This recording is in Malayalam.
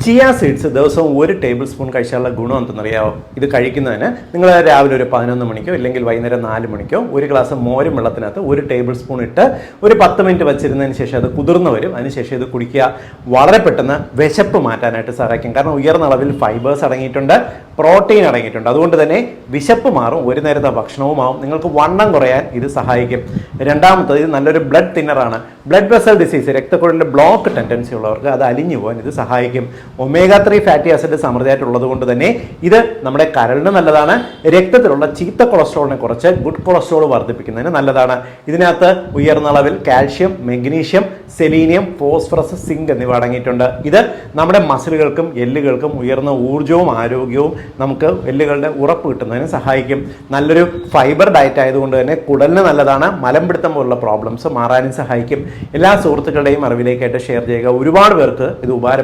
ചിയ സീഡ്സ് ദിവസവും 1 ടേബിൾ സ്പൂൺ കഴിച്ചാലുള്ള ഗുണം എന്തെന്നറിയാമോ? ഇത് കഴിക്കുന്നതിന് നിങ്ങൾ രാവിലെ ഒരു 11 മണിക്കോ ഇല്ലെങ്കിൽ വൈകുന്നേരം 4 മണിക്കോ ഒരു ഗ്ലാസ് മോരും വെള്ളത്തിനകത്ത് 1 ടേബിൾ സ്പൂൺ ഇട്ട് ഒരു 10 മിനിറ്റ് വെച്ചിരുന്നതിന് ശേഷം അത് കുതിർന്ന് വരും. അതിനുശേഷം ഇത് കുടിക്കുക. വളരെ പെട്ടെന്ന് വിശപ്പ് മാറ്റാനായിട്ട് സഹായിക്കും. കാരണം ഉയർന്ന അളവിൽ ഫൈബേഴ്സ് അടങ്ങിയിട്ടുണ്ട്, പ്രോട്ടീൻ അടങ്ങിയിട്ടുണ്ട്. അതുകൊണ്ട് തന്നെ വിശപ്പ് മാറും, ഒരു നേരത്തെ ഭക്ഷണവുമാവും. നിങ്ങൾക്ക് വണ്ണം കുറയാൻ ഇത് സഹായിക്കും. രണ്ടാമത്തത്, ഇത് നല്ലൊരു ബ്ലഡ് തിന്നറാണ്. ബ്ലഡ് വെസൽ ഡിസീസ്, രക്തക്കുഴലിൻ്റെ ബ്ലോക്ക് ടെൻഡൻസി ഉള്ളവർക്ക് അത് അലിഞ്ഞു പോകാൻ ഇത് സഹായിക്കും. ഒമേഗ 3 ഫാറ്റി ആസിഡ് സമൃദ്ധിയായിട്ടുള്ളത് കൊണ്ട് തന്നെ ഇത് നമ്മുടെ കരളിന് നല്ലതാണ്. രക്തത്തിലുള്ള ചീത്ത കൊളസ്ട്രോളിനെ കുറച്ച് ഗുഡ് കൊളസ്ട്രോൾ വർദ്ധിപ്പിക്കുന്നതിന് നല്ലതാണ്. ഇതിനകത്ത് ഉയർന്ന അളവിൽ calcium, magnesium, selenium, phosphorus, zinc എന്നിവ അടങ്ങിയിട്ടുണ്ട്. ഇത് നമ്മുടെ മസിലുകൾക്കും എല്ലുകൾക്കും ഉയർന്ന ഊർജ്ജവും ആരോഗ്യവും നമുക്ക് എല്ലുകളുടെ ഉറപ്പ് കിട്ടുന്നതിന് സഹായിക്കും. നല്ലൊരു ഫൈബർ ഡയറ്റ് ആയതുകൊണ്ട് തന്നെ കുടലിന് നല്ലതാണ്. മലമ്പിടുത്തം പോലുള്ള പ്രോബ്ലംസ് മാറാനും സഹായിക്കും. എല്ലാ സുഹൃത്തുക്കളുടെയും അറിവിലേക്കായിട്ട് ഷെയർ ചെയ്യുക. ഒരുപാട് പേർക്ക് ഇത് ഉപകാരപ്പെടും.